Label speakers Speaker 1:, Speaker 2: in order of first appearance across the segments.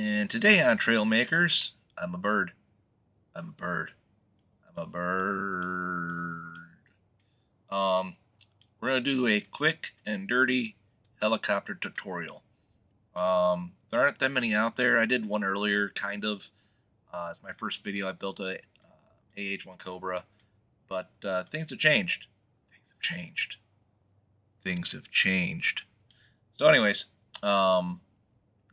Speaker 1: And today on Trailmakers, I'm a bird. I'm a bird. I'm a bird. Um, we're gonna do a quick and dirty helicopter tutorial. There aren't that many out there. I did one earlier, kind of. It's my first video. I built a AH-1 Cobra, but things have changed. Things have changed. Things have changed. So, anyways,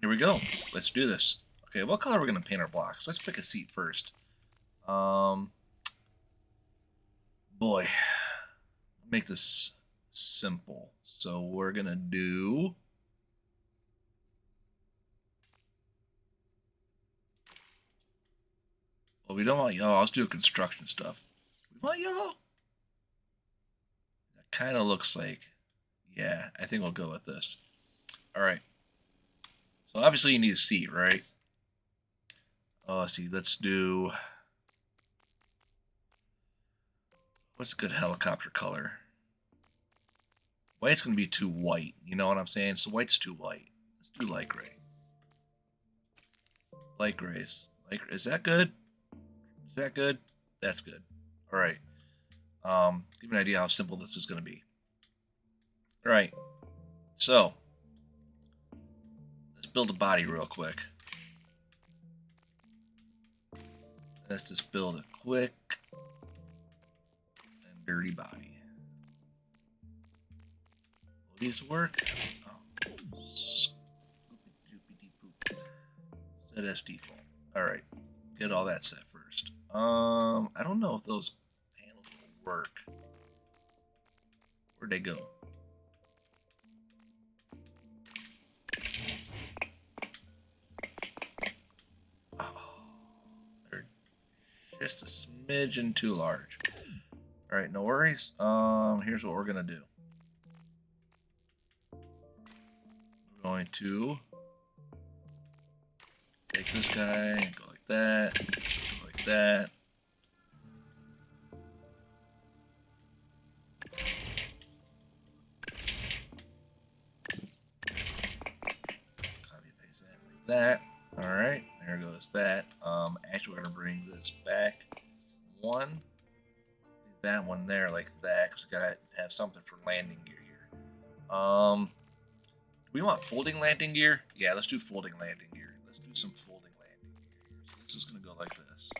Speaker 1: here we go. Let's do this. Okay, what color are we gonna paint our blocks? Let's pick a seat first. Boy, make this simple. So we're gonna do well, we don't want yellow. Let's do construction stuff. We want yellow. That kind of looks like, yeah, I think we'll go with this. All right. So obviously you need a seat, right? Oh, let's see. Let's do, what's a good helicopter color? White's gonna be too white. You know what I'm saying? So white's too white. Let's do light gray. Light grays. Is that good? Is that good? That's good. All right. Give you an idea how simple this is going to be. All right. So let's build a body real quick. Let's just build a quick and dirty body. Will these work? Oh. Set as default. All right. Get all that set first. I don't know if those panels will work. Where'd they go? Oh, they're just a smidgen too large. All right, no worries. Here's what we're gonna do. We're going to take this guy and go like that, go like that. Copy paste that like that. All right, there goes that. Actually, we're gonna bring this back one. That one there like that, because we gotta have something for landing gear here. Do we want folding landing gear? Yeah, let's do folding landing gear. Let's do some folding landing gear. So this is gonna go like this.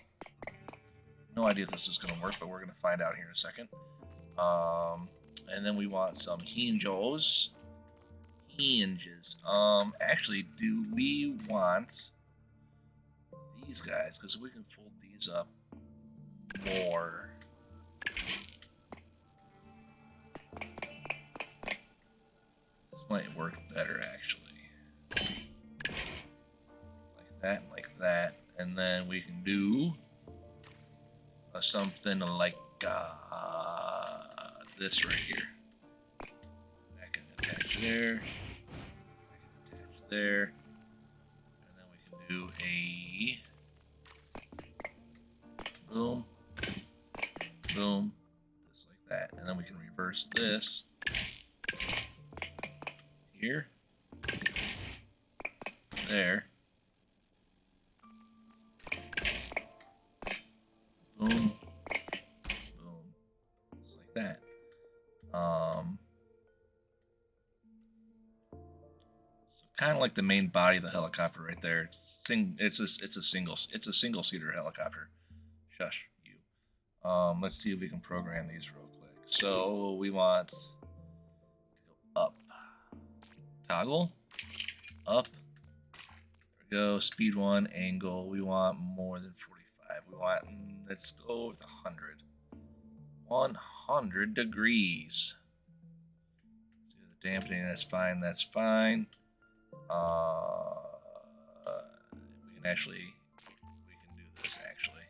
Speaker 1: No idea if this is gonna work, but we're gonna find out here in a second. And then we want some hinges. Actually, do we want these guys? Because we can fold these up more. This might work better, actually. Like that, like that. And then we can do something like this right here. That can attach there. That can attach there. And then we can do a boom, boom, just like that. And then we can reverse this here, there, boom, boom, just like that. So kind of like the main body of the helicopter right there. It's a single seater helicopter. Shush you. Let's see if we can program these real quick. So we want to go up, toggle, up. There we go. Speed 1, angle. We want more than 45. We want, let's go with 100. 100 degrees. Do the dampening. That's fine. That's fine. We can do this actually.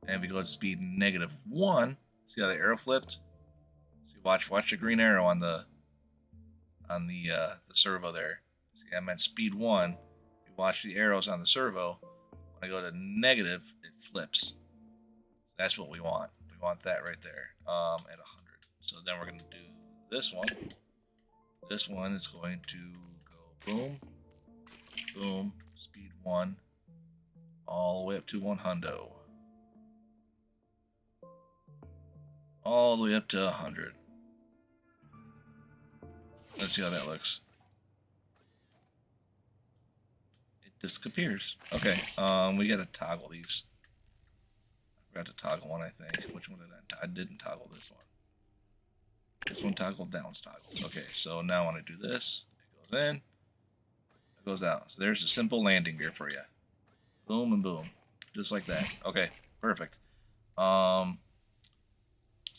Speaker 1: And we go to speed -1. See how the arrow flipped? See, watch the green arrow on the servo there. See, I'm at speed 1. If you watch the arrows on the servo, when I go to negative, it flips. So that's what we want. We want that right there at 100. So then we're going to do this one. This one is going to go boom, Boom. Speed 1. All the way up to 100. All the way up to 100. Let's see how that looks. It disappears. Okay, we gotta toggle these. I forgot to toggle one, I think. Which one did I didn't toggle this one. This one toggled, that one's toggled. Okay, so now when I do this, it goes in, it goes out. So there's a simple landing gear for you. Boom and boom. Just like that. Okay, perfect. So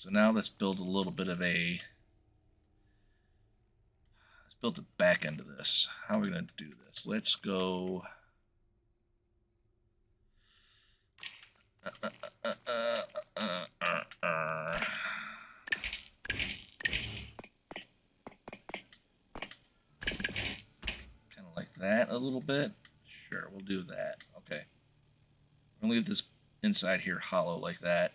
Speaker 1: now let's build a little bit of a... Let's build the back end of this. How are we going to do this? Let's go... Kind of like that a little bit. Sure, we'll do that. Okay. We're going to leave this inside here hollow like that.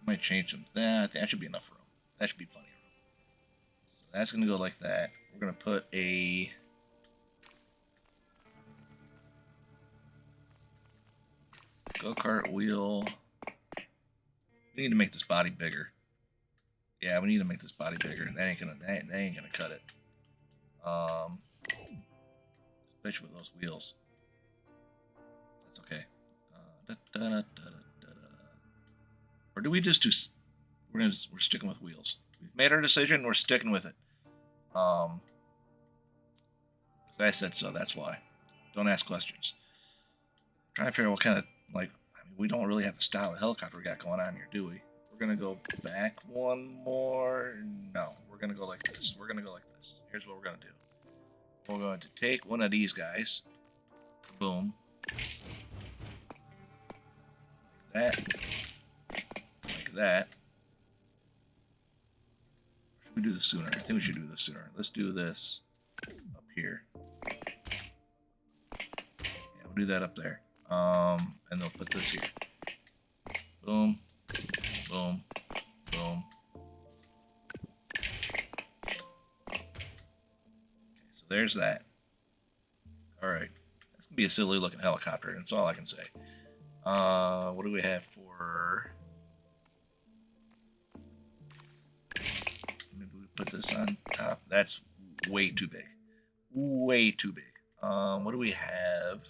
Speaker 1: Might change some. That should be enough room. That should be plenty of room. So that's going to go like that. We're going to put a... go-kart wheel. We need to make this body bigger. Yeah, we need to make this body bigger. That ain't gonna cut it. Especially with those wheels. That's okay. Or do we just do? We're sticking with wheels. We've made our decision. We're sticking with it. Because I said so. That's why. Don't ask questions. I'm trying to figure out what kind of we don't really have a style of helicopter we got going on here, do we? We're gonna go back one more. No, we're gonna go like this. We're gonna go like this. Here's what we're gonna do. We're going to take one of these guys. Boom. Like that. Like that. Should we do this sooner? I think we should do this sooner. Let's do this up here. Yeah, we'll do that up there. And they'll put this here. Boom. Boom. Boom. Okay, so there's that. Alright. That's gonna be a silly looking helicopter, that's all I can say. What do we have for... Maybe we put this on top. That's way too big. Way too big. What do we have?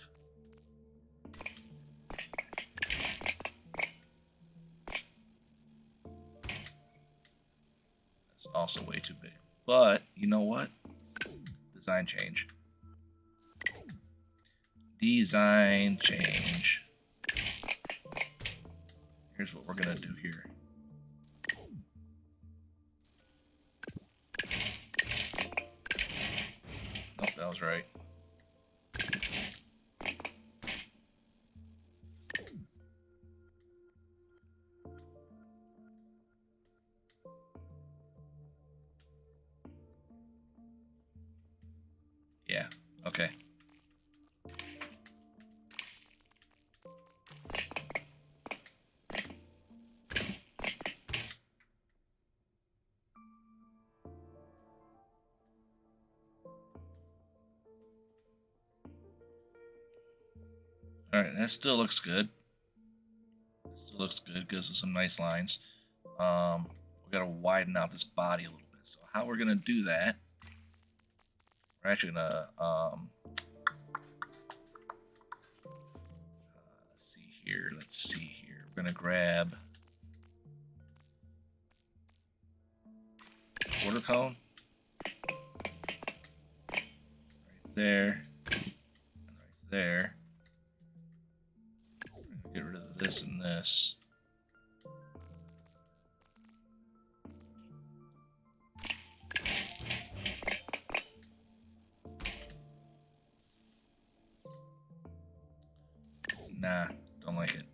Speaker 1: That's also way too big. But, you know what? Design change. Design change. Here's what we're gonna do here. Oh, that was right. Yeah, okay. Alright, that still looks good. Still looks good, gives us some nice lines. We gotta widen out this body a little bit. So how we're gonna do that? We're actually gonna see here. Let's see here. We're gonna grab a quarter cone right there, and right there. We're gonna get rid of this and this. Nah, don't like it.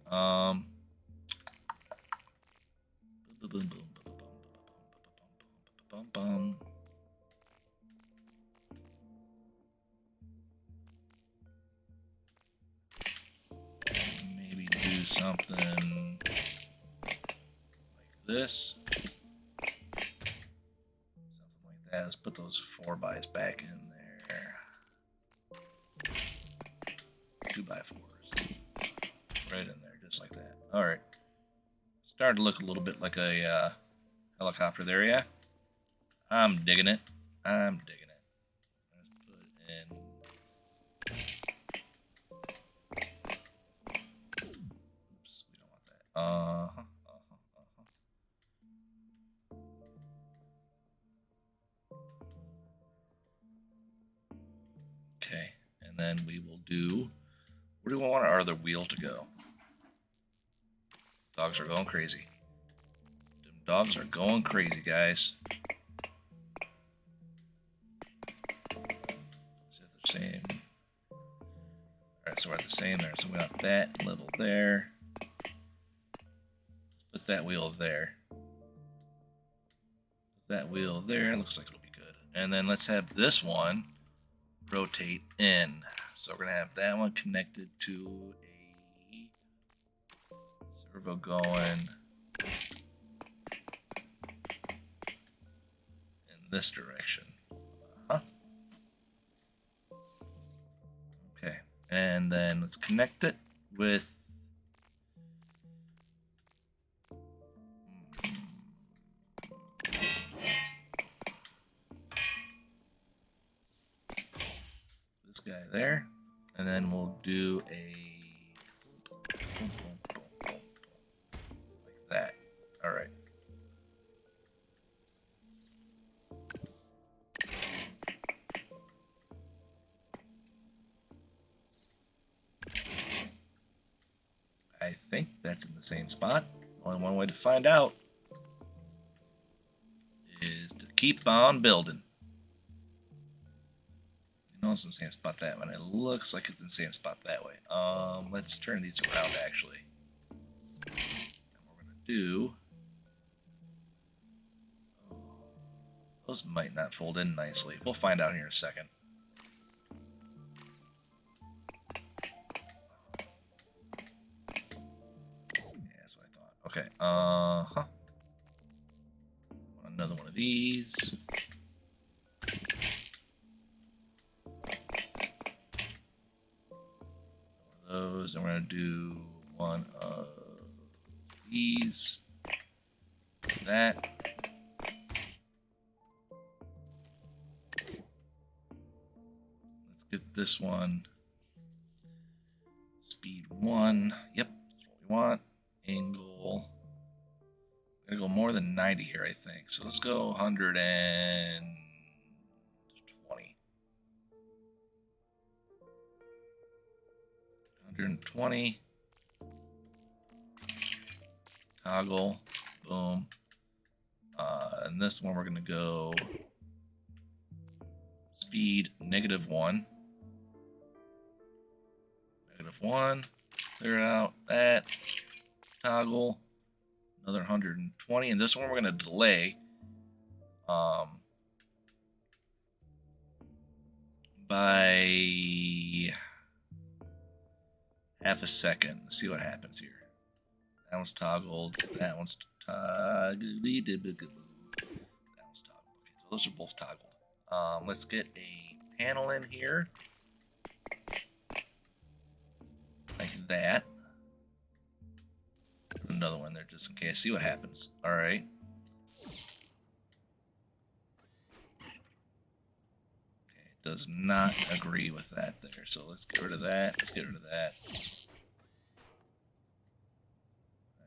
Speaker 1: Maybe do something like this. Something like that. Let's put those 4x's back in there. 2x4s. Right in there, just like that. Alright. Starting to look a little bit like a helicopter there, yeah? I'm digging it. I'm digging it. Let's put in... Oops, we don't want that. Okay, and then we will do... Where do we want our other wheel to go? Dogs are going crazy. Them dogs are going crazy, guys. Is it the same? Alright, so we're at the same there. So we got that level there. Put that wheel there. Put that wheel there. Looks like it'll be good. And then let's have this one rotate in. So we're going to have that one connected to a servo going in this direction. Okay, and then let's connect it with this guy there, and then we'll do a like that. All right. I think that's in the same spot. Only one way to find out is to keep on building. You know it's in the same spot that way. It looks like it's in the same spot that way. Let's turn these around actually. And what we're gonna do... Those might not fold in nicely. We'll find out here in a second. Yeah, that's what I thought. Okay, another one of these. One of those, and we're gonna do one of these. That. Let's get this one. Speed 1. Yep, that's what we want. Angle. Gotta go more than 90 here, I think. So let's go 120. 120. Toggle. Boom. And this one we're gonna go speed -1. -1. Clear out that. Toggle. Another 120. And this one we're gonna delay. By half a second. Let's see what happens here. That one's toggled. That one's toggled. That one's toggled. Okay, so those are both toggled. Let's get a panel in here. Like that. Another one there just in case. See what happens. Alright. Okay, it does not agree with that there. So let's get rid of that. Let's get rid of that.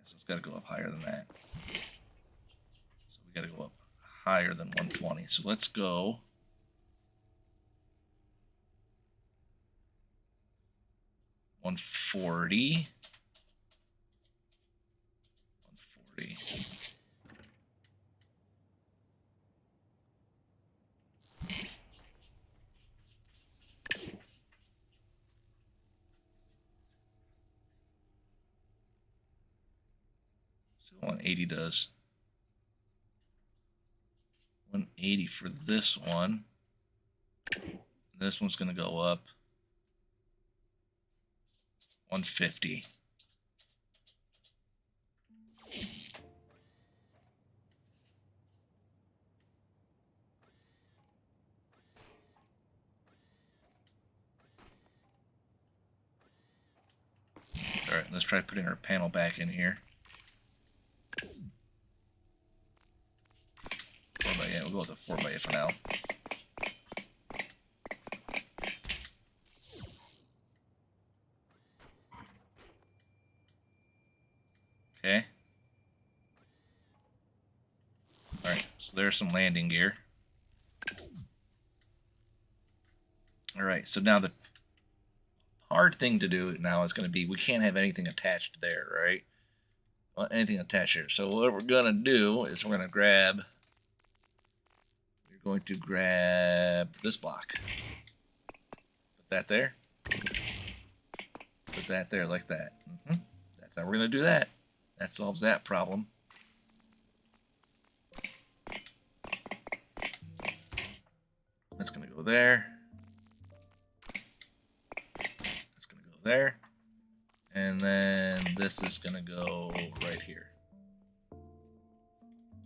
Speaker 1: So it's got to go up higher than that. So we got to go up higher than 120. So let's go 140. 140. So 180 does. 180 for this one. This one's going to go up 150. Let's try putting our panel back in here. 4x8. We'll go with a 4x8 for now. Okay. Alright, so there's some landing gear. Alright, so now the hard thing to do now is going to be, we can't have anything attached there, right? Well, anything attached here. So what we're going to do is we're going to grab this block. Put that there. Put that there like that. That's how we're going to do that. That solves that problem. That's going to go there. That's going to go there. And then this is going to go right here.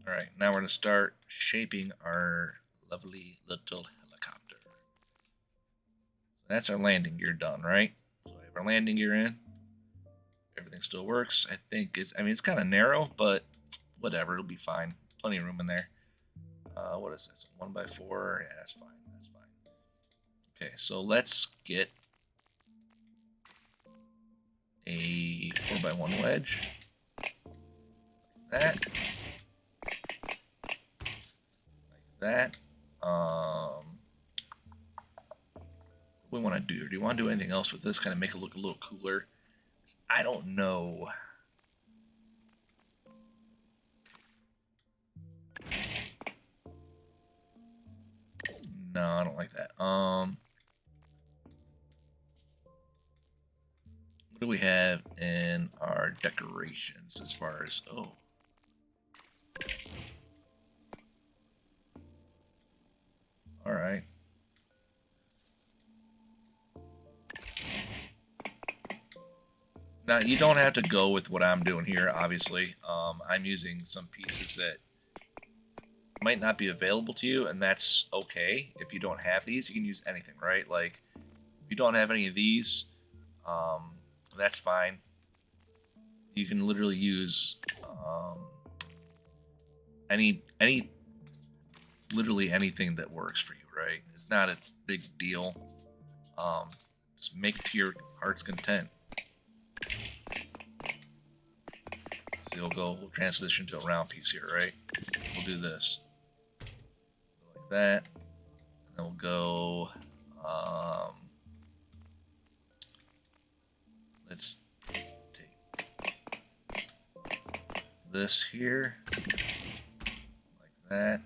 Speaker 1: Alright, now we're going to start shaping our lovely little helicopter. So that's our landing gear done, right? So we have our landing gear in. Everything still works. I think it's kind of narrow, but whatever, it'll be fine. Plenty of room in there. What is this? 1x4? Yeah, that's fine. That's fine. Okay, so let's get a 4x1 wedge. Like that. Like that. What do we want to do? Do you want to do anything else with this? Kind of make it look a little cooler? I don't know. No, I don't like that. What do we have in our decorations as far as all right. Now you don't have to go with what I'm doing here. Obviously, I'm using some pieces that might not be available to you, and that's okay. If you don't have these, you can use anything, right? Like, if you don't have any of these, that's fine. You can literally use literally anything that works for you, right? It's not a big deal. Just make it to your heart's content. So we'll transition to a round piece here, right? We'll do this. Like that. And then we'll go, let's take this here, like that.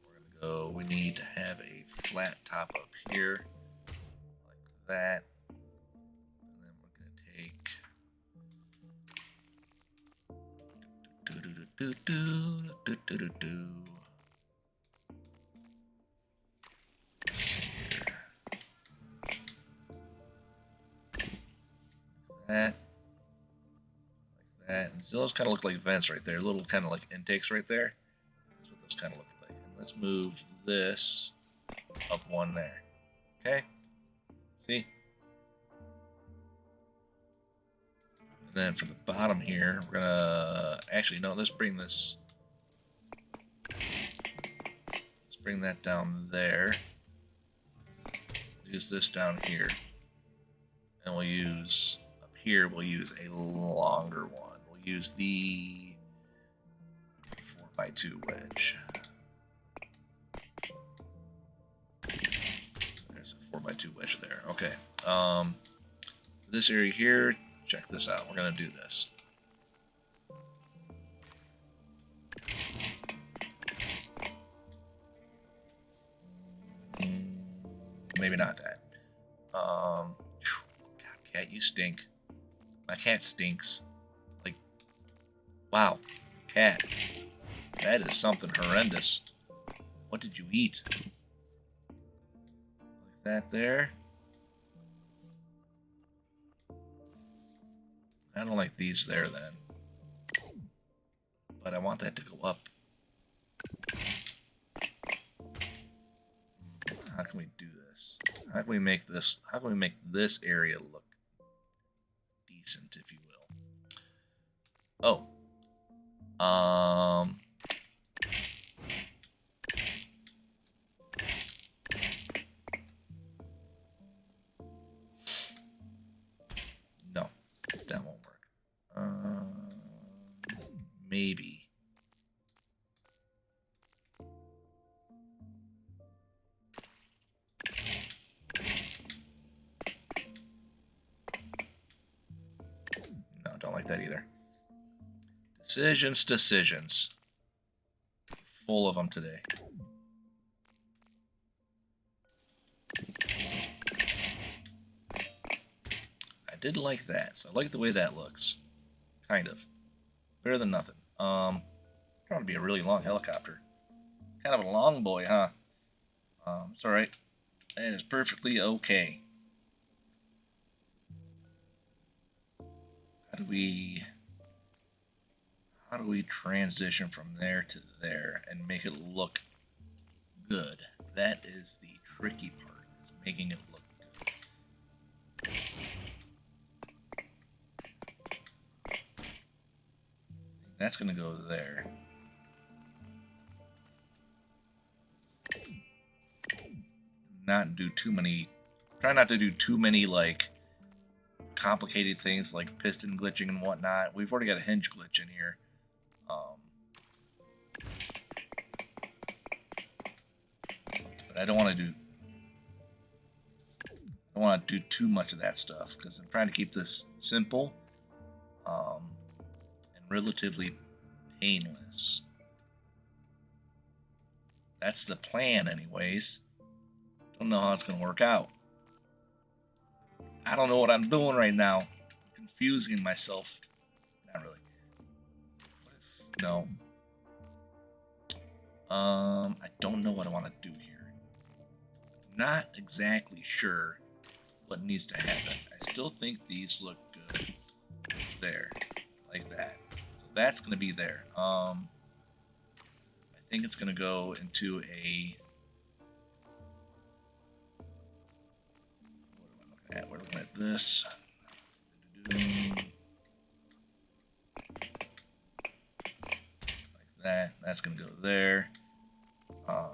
Speaker 1: We're going to go, we need to have a flat top up here, like that. And then we're going to take that, like that. And so those kind of look like vents right there, little kind of like intakes right there. That's what those kind of look like. And let's move this up one there. Okay? See? And then for the bottom here, we're gonna actually no, let's bring this. Let's bring that down there. Use this down here. And we'll use up here, we'll use a longer one. We'll use the 4x2 wedge. There's a 4x2 wedge there. Okay. This area here, check this out. We're gonna do this. Maybe not that. God, cat, you stink. My cat stinks. Like, wow, cat. That is something horrendous. What did you eat? Like that there. I don't like these there then. But I want that to go up. How can we do this? How can we make this area look Oh. No, that won't work. Maybe. No, don't like that either. Decisions. Full of them today. I did like that, so I like the way that looks. Kind of. Better than nothing. Trying to be a really long helicopter. Kind of a long boy, huh? It's alright. That is perfectly okay. How do we transition from there to there and make it look good? That is the tricky part, is making it look good. That's gonna go there. Not do too many, try not to do too many like complicated things like piston glitching and whatnot. We've already got a hinge glitch in here. But I don't want to do too much of that stuff because I'm trying to keep this simple and relatively painless. That's the plan, anyways. Don't know how it's going to work out. I don't know what I'm doing right now. I'm confusing myself. Not really. No. I don't know what I want to do here. Not exactly sure what needs to happen. I still think these look good. There. Like that. So that's going to be there. I think it's going to go into a... What am I looking at? We're looking at this. Like that. That's going to go there. I'm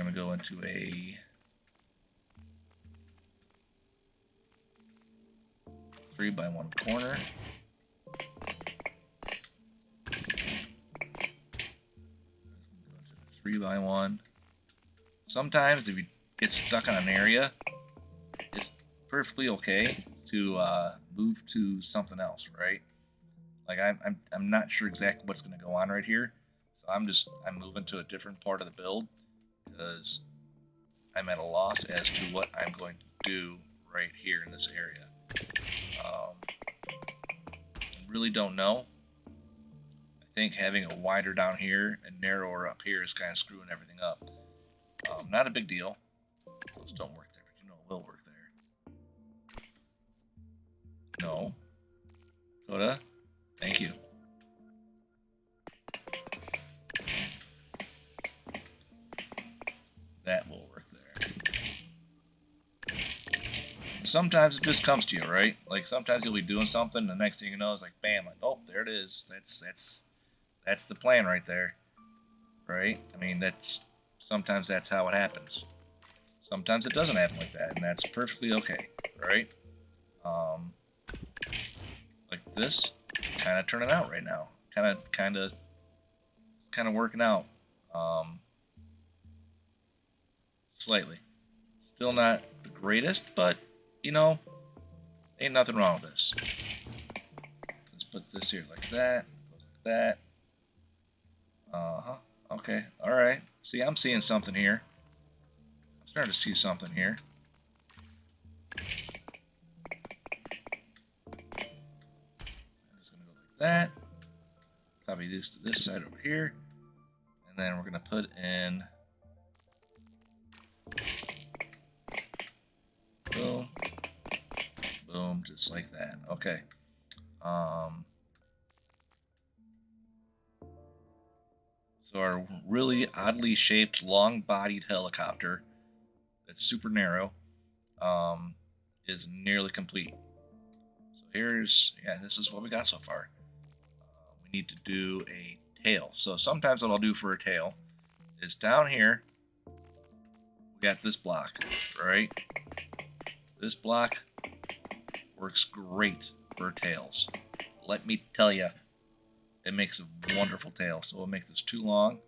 Speaker 1: going to go into a 3x1 corner. 3x1. Sometimes if you get stuck on an area, it's perfectly okay to move to something else, right? Like I'm not sure exactly what's going to go on right here, so I'm moving to a different part of the build because I'm at a loss as to what I'm going to do right here in this area. I really don't know. I think having a wider down here and narrower up here is kind of screwing everything up. Not a big deal. Those don't work there, but you know it will work there. No. Coda, thank you. That will work there. Sometimes it just comes to you, right? Like sometimes you'll be doing something, and the next thing you know, it's like bam, like oh, there it is. That's the plan right there, right? I mean, sometimes that's how it happens. Sometimes it doesn't happen like that, and that's perfectly okay, right? Like this, kind of turning out right now, kind of working out, slightly. Still not the greatest, but you know, ain't nothing wrong with this. Let's put this here like that, like that. Okay, all right. See, I'm seeing something here. I'm starting to see something here. I'm just gonna go like that. Copy this to this side over here, and then we're gonna put in. Boom, boom, just like that. Okay. So our really oddly shaped, long-bodied helicopter that's super narrow is nearly complete. So here's, yeah, this is what we got so far. We need to do a tail. So sometimes what I'll do for a tail is down here, we got this block, right? This block works great for tails. Let me tell you, it makes a wonderful tail. So we'll make this too long,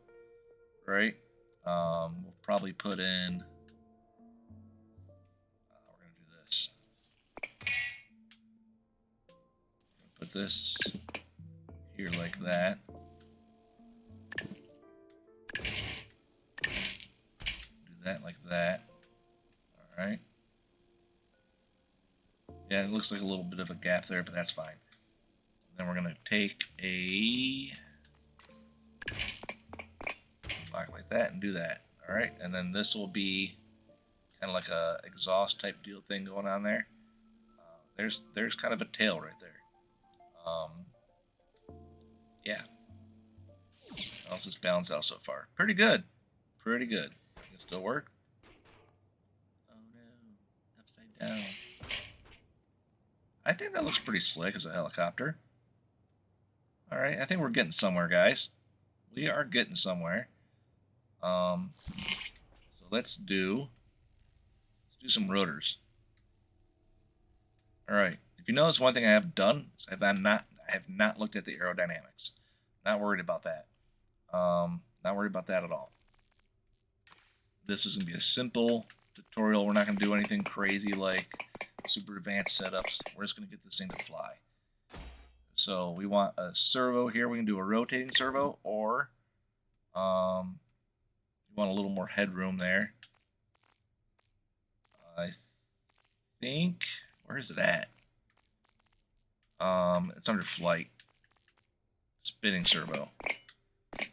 Speaker 1: right? We'll probably put in, we're going to do this. Put this here like that. Do that like that. All right. Yeah, it looks like a little bit of a gap there, but that's fine. Then we're going to take a block like that and do that. All right, and then this will be kind of like a exhaust type deal thing going on there. There's kind of a tail right there. Yeah. How's this balance out so far? Pretty good. Pretty good. Can it still work? Oh no, upside down. I think that looks pretty slick as a helicopter. All right, I think we're getting somewhere, guys. We are getting somewhere. So let's do some rotors. All right. If you notice, one thing I have done is I have not looked at the aerodynamics. Not worried about that. Not worried about that at all. This is gonna be a simple tutorial. We're not gonna do anything crazy like super advanced setups. We're just gonna get this thing to fly. So we want a servo here. We can do a rotating servo, or you want a little more headroom there. I think, where is it at? It's under flight. Spinning servo. I'm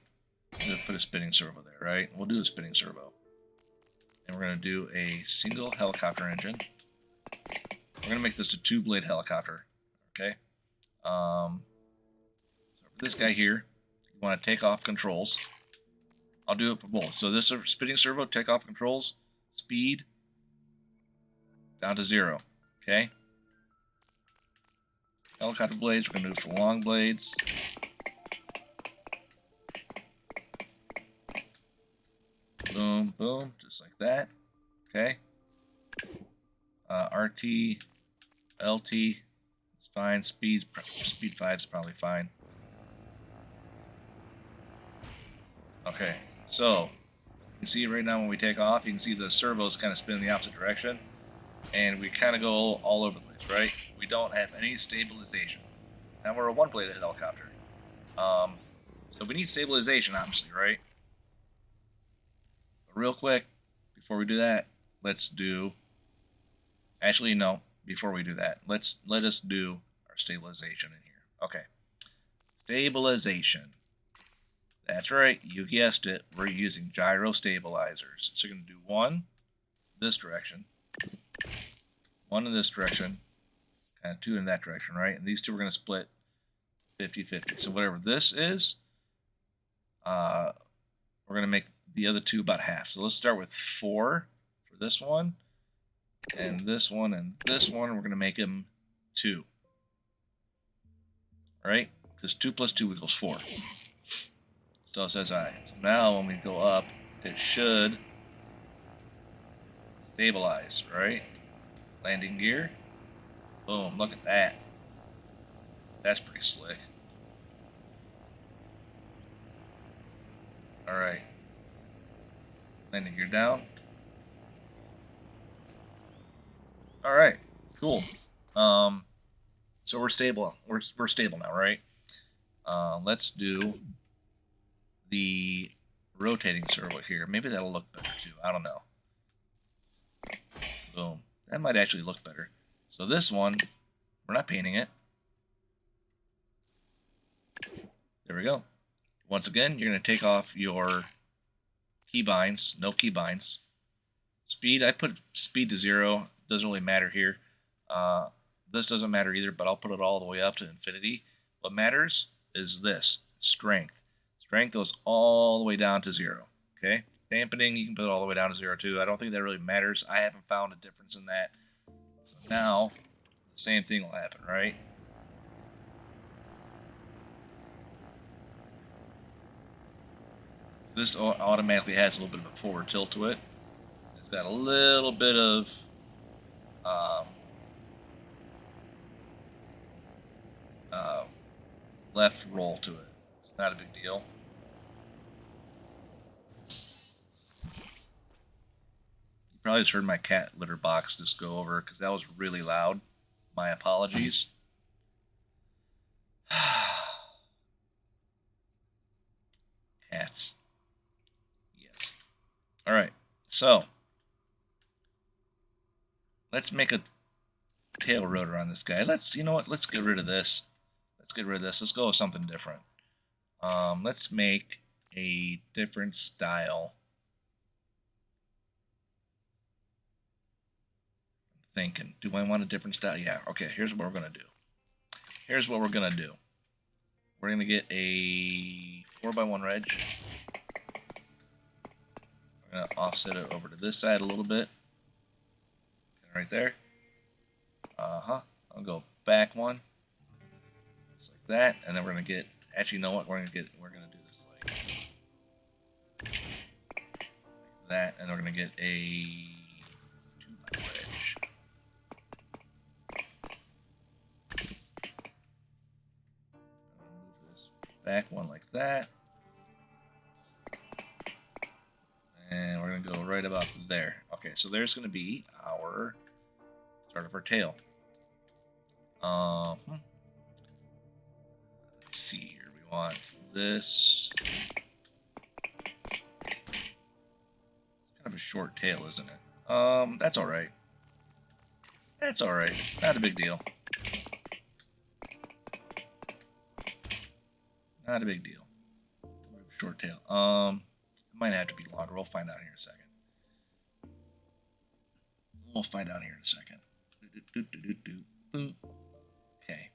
Speaker 1: gonna put a spinning servo there, right? We'll do a spinning servo. And we're gonna do a single helicopter engine. We're gonna make this a 2-blade helicopter. Okay. So for this guy here, you want to take off controls. I'll do it for both. So this is spinning servo, take off controls, speed down to 0. Okay. Helicopter blades, we're gonna do it for long blades. Boom, boom, just like that. Okay. RT, LT, it's fine. Speed 5 is probably fine. Okay, so you can see right now when we take off, you can see the servos kind of spin in the opposite direction, and we kind of go all over the place, right? We don't have any stabilization. Now we're a 1-bladed helicopter, so we need stabilization, obviously, right? But real quick, before we do that, let's do. Actually, no. Before we do that, let us do our stabilization in here. Okay, stabilization. That's right, you guessed it. We're using gyro stabilizers. So you're going to do one this direction, one in this direction, kind of 2 in that direction, right? And these two we're going to split 50-50. So whatever this is, we're going to make the other 2 about half. So let's start with 4 for this one, and this one, and this one. We're going to make them 2. Right? Because 2 plus 2 equals 4. So says I. So now when we go up, it should stabilize, right? Landing gear. Boom, look at that. That's pretty slick. Alright. Landing gear down. Alright, cool. So we're stable. We're stable now, right? Let's do the rotating servo here. Maybe that'll look better too. I don't know. Boom. That might actually look better. So this one, we're not painting it. There we go. Once again, you're going to take off your keybinds. No keybinds. Speed, I put speed to 0. Doesn't really matter here. This doesn't matter either, but I'll put it all the way up to infinity. What matters is this, strength. Strength goes all the way down to 0. Okay? Dampening, you can put it all the way down to 0 too. I don't think that really matters. I haven't found a difference in that. So now, same thing will happen, right? So this automatically has a little bit of a forward tilt to it. It's got a little bit of left roll to it. It's not a big deal. You probably just heard my cat litter box just go over because that was really loud. My apologies. Cats. Yes. All right. So let's make a tail rotor on this guy. You know what? Let's get rid of this. Let's get rid of this. Let's go with something different. Let's make a different style. I'm thinking, do I want a different style? Yeah. Okay. Here's what we're gonna do. Here's what we're gonna do. We're gonna get a 4x1 wedge. We're gonna offset it over to this side a little bit. Right there. I'll go back one. Just like that. And then we're gonna get, actually, you know what? We're gonna do this like that, and we're gonna get a 2x wedge. Move this back one like that. And we're gonna go right about there. Okay, so there's gonna be our start of our tail. Let's see here. We want this. Kind of a short tail, isn't it? That's all right. That's all right. Not a big deal. Not a big deal. Short tail. It might have to be longer. We'll find out here in a second. We'll find out here in a second. Okay.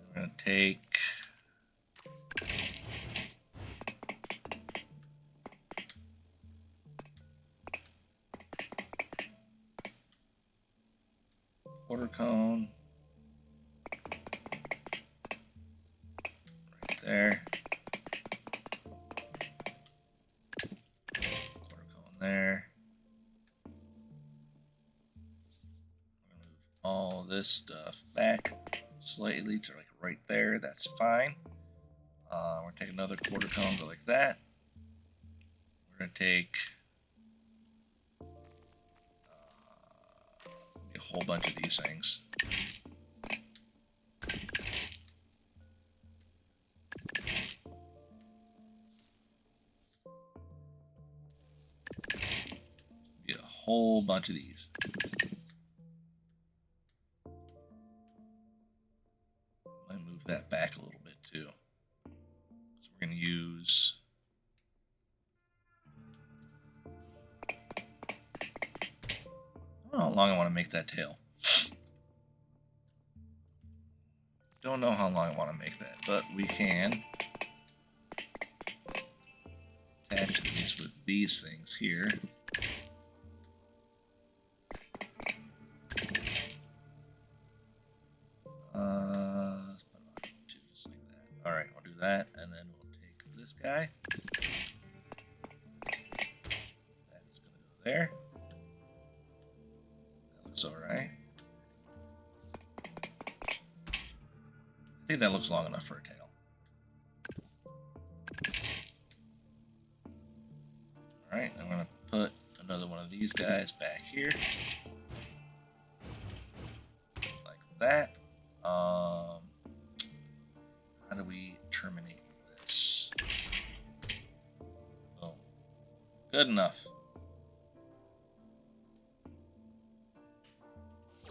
Speaker 1: We're gonna take quarter cone right there. Quarter cone there. We're gonna move all this stuff back slightly to like right there. That's fine. We're gonna take another quarter cone, go like that. We're gonna take a whole bunch of these things. Get a whole bunch of these. Might move that back a little bit too. So we're gonna use I don't know how long I want to make that tail. Don't know how long I want to make that, but we can attach these with these things here. Just like that. All right, we'll do that, and then we'll take this guy. That's gonna go there. That looks all right. I think that looks long enough for a tail. Alright, I'm going to put another one of these guys back here. Like that. How do we terminate this? Oh, good enough.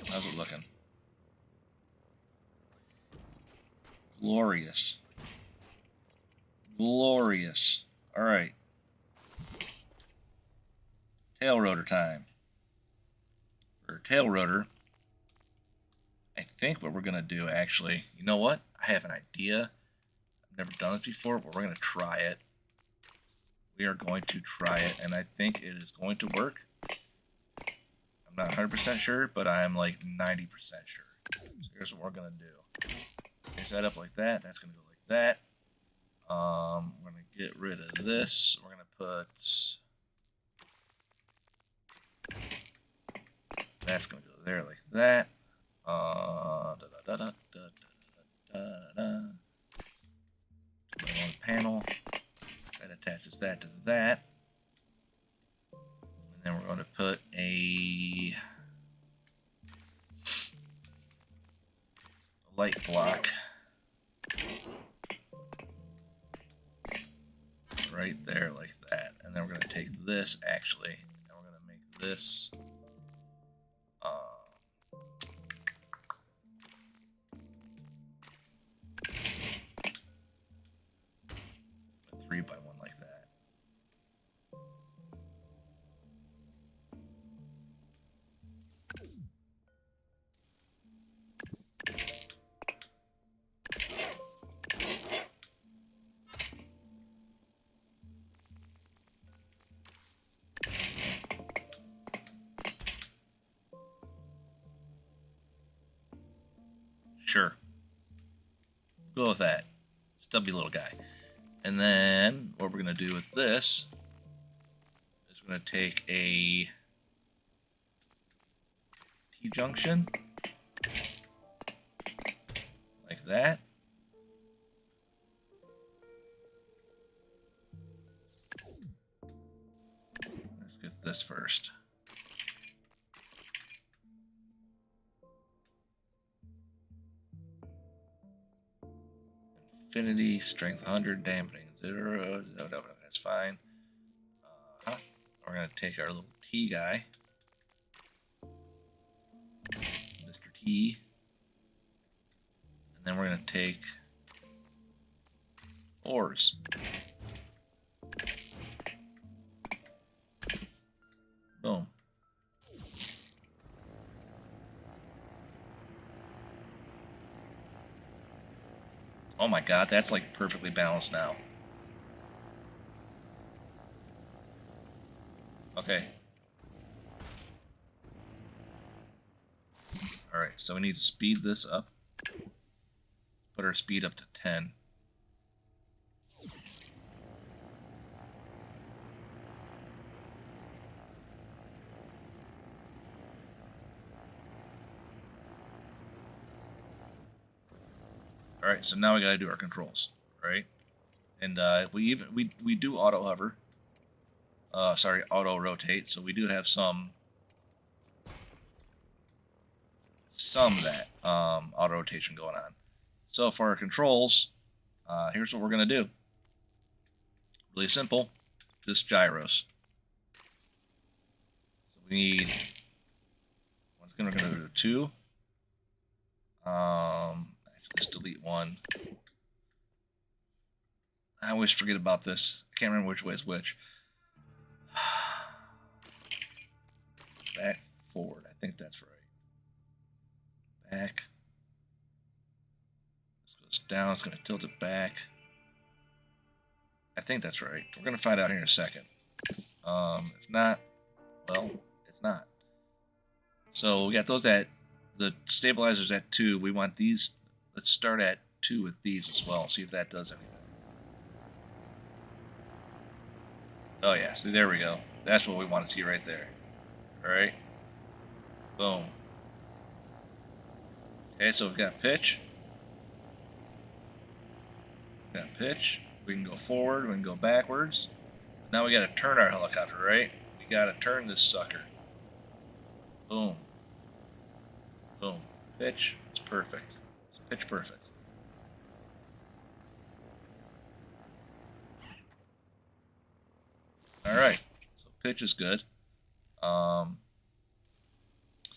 Speaker 1: How's it looking? Glorious. Glorious. Alright. Tail rotor time. For tail rotor, I think what we're going to do, actually, you know what? I have an idea. I've never done this before, but we're going to try it. we are going to try it, and I think it is going to work. I'm not 100% sure, but I'm like 90% sure. So here's what we're going to do. Place that up like that. That's going to go like that. We're going to get rid of this. We're going to put... That's going to go there like that. One panel. That attaches that to that. And then we're going to put a light block right there like that. And then we're going to take this actually, and we're going to make this a 3x1 like that. Sure. Go with that. Stubby little guy. And then what we're going to do with this is we're going to take a T-junction like that. Let's get this first. Infinity, strength 100, dampening 0. No, that's fine. We're going to take our little T guy, Mr. T, and then we're going to take ores. Boom. Oh my god, that's like perfectly balanced now. Okay. Alright, so we need to speed this up. Put our speed up to 10. Alright, so now we gotta do our controls, right? And we do auto hover. Sorry, auto rotate, so we do have some of that auto rotation going on. So for our controls, here's what we're gonna do. Really simple, just gyros. So we need, once again, we're gonna do 2. Actually, let's delete 1. I always forget about this. I can't remember which way is which. Back, forward. I think that's right. Back. This goes down. It's going to tilt it back. I think that's right. We're going to find out here in a second. If not, well, it's not. So we got those at, the stabilizers at 2. We want these, let's start at 2 with these as well. See if that does anything. Oh yeah, so there we go. That's what we want to see right there. Alright. Boom. Okay, so we've got pitch. We've got pitch. We can go forward, we can go backwards. Now we gotta turn our helicopter, right? We gotta turn this sucker. Boom. Boom. Pitch. It's perfect. It's pitch perfect. Alright. So pitch is good. So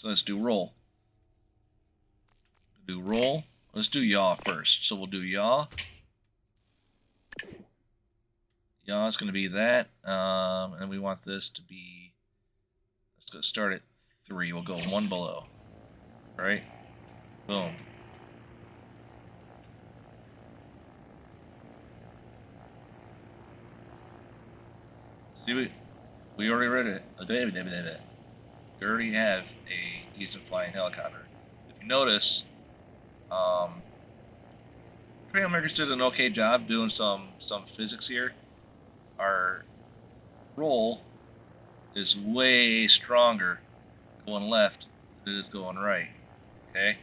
Speaker 1: let's do roll. Do roll. Let's do yaw first. So we'll do yaw. Yaw is going to be that. And we want this to be, let's go start at 3. We'll go 1 below. Alright. Boom. See, we already read it. We already have a decent flying helicopter. If you notice, um, trailmakers did an okay job doing some physics here. Our roll is way stronger going left than it is going right. Okay,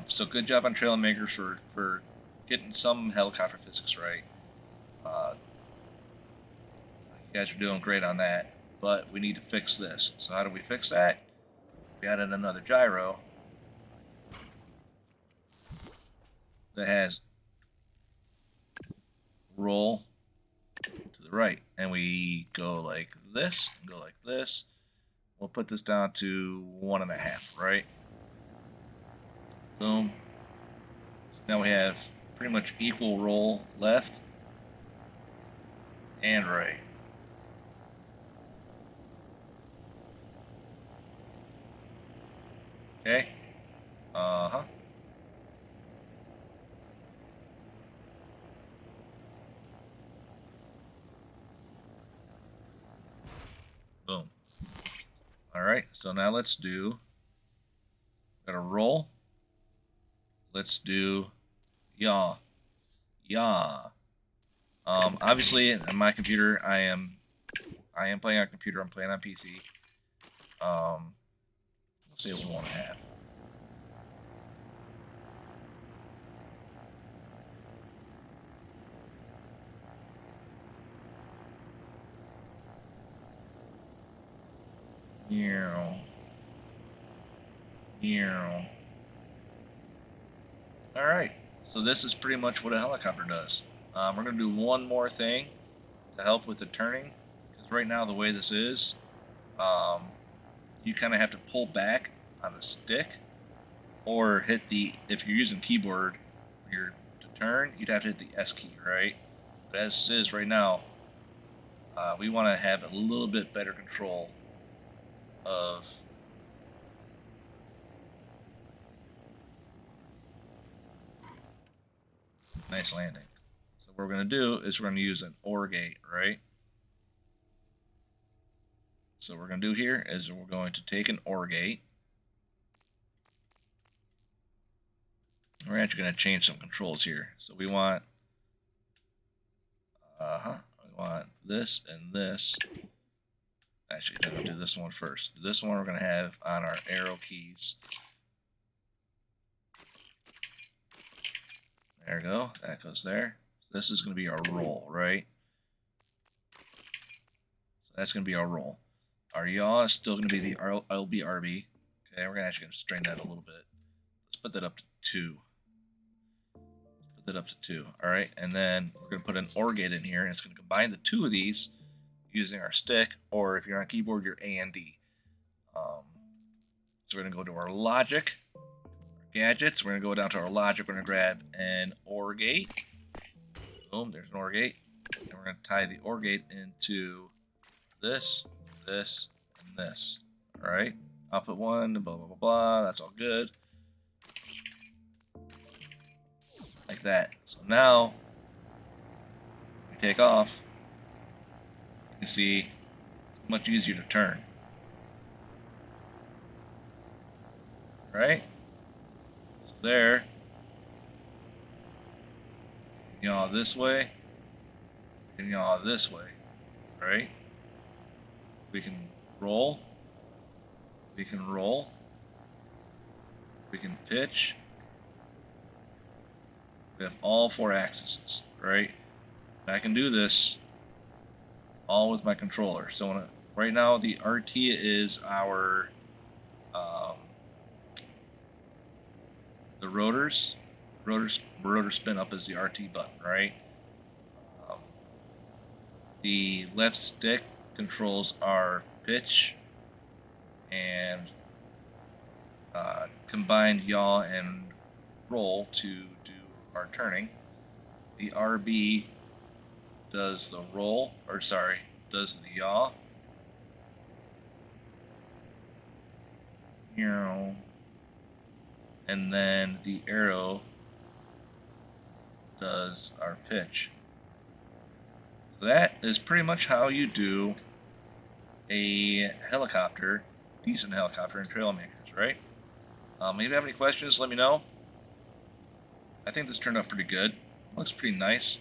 Speaker 1: so good job on trailmakers for getting some helicopter physics right. Uh, you guys are doing great on that, but we need to fix this. So how do we fix that? We added another gyro that has roll to the right, and we go like this, and go like this. We'll put this down to 1.5, right? Boom. So now we have pretty much equal roll left and right. Okay. Uh-huh. Boom. All right. So now let's do. Got a roll. Let's do yaw. Yaw. Obviously on my computer I am playing on computer. I'm playing on PC. Let's say 1.5. Yeah. Yeah. All right. So this is pretty much what a helicopter does. We're gonna do one more thing to help with the turning, because right now the way this is, um, you kind of have to pull back on the stick, or hit the, if you're using keyboard for your to turn, you'd have to hit the S key, right? But as it is right now, we want to have a little bit better control of nice landing. So what we're going to do is we're going to use an OR gate, right? So what we're going to do here is we're going to take an OR gate. We're actually going to change some controls here. So we want, we want this and this. Actually, I'm going to do this one first. This one we're going to have on our arrow keys. There we go. That goes there. So this is going to be our roll, right? So that's going to be our roll. Our yaw is still going to be the LBRB. Okay, we're actually going to strain that a little bit. Let's put that up to 2. Put that up to 2. All right, and then we're going to put an OR gate in here, and it's going to combine the 2 of these using our stick, or if you're on keyboard, your A and D. So we're going to go to our logic, our gadgets. We're going to go down to our logic. We're going to grab an OR gate. Boom, there's an OR gate. And we're going to tie the OR gate into this, this, and this. All right, output 1, blah, blah, blah, blah. That's all good. Like that. So now, we take off. You can see it's much easier to turn. Right? So there, yaw this way, and yaw this way. Right? We can roll. We can roll. We can pitch. We have all 4 axes, right? And I can do this all with my controller. So right now the RT is our the rotors. Rotor spin up is the RT button, right? Um, the left stick controls our pitch and combined yaw and roll to do our turning. The RB does the roll, or sorry, does the yaw. And then the arrow does our pitch. So that is pretty much how you do a helicopter, decent helicopter in Trailmakers, right? If you have any questions, let me know. I think this turned out pretty good. Looks pretty nice.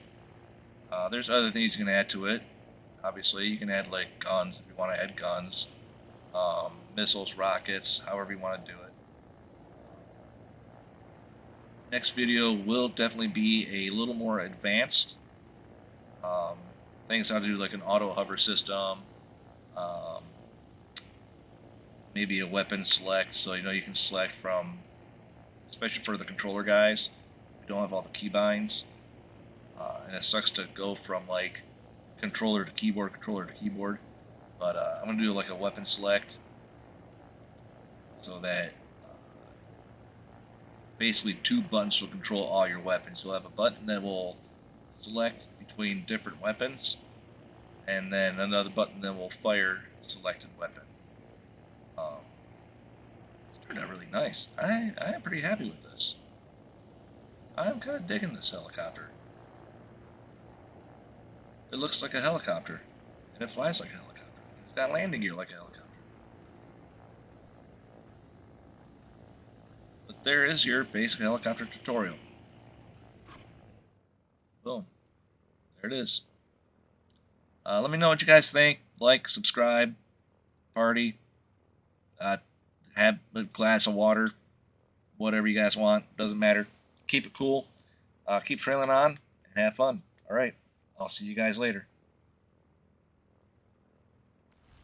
Speaker 1: There's other things you can add to it. Obviously, you can add like guns if you want to add guns, missiles, rockets, however you want to do it. Next video will definitely be a little more advanced. Things how to do like an auto hover system, um, maybe a weapon select, so you can select from, especially for the controller guys who don't have all the keybinds, and it sucks to go from like controller to keyboard, but I'm gonna do like a weapon select, so that basically 2 buttons will control all your weapons. You'll have a button that will select between different weapons, and then another button that will fire selected weapon. It's turned out really nice. I am pretty happy with this. I'm kind of digging this helicopter. It looks like a helicopter, and it flies like a helicopter. It's got landing gear like a helicopter. But there is your basic helicopter tutorial. Boom. There it is. Let me know what you guys think. Like, subscribe, party, have a glass of water, whatever you guys want. Doesn't matter. Keep it cool. Keep trailing on and have fun. All right. I'll see you guys later.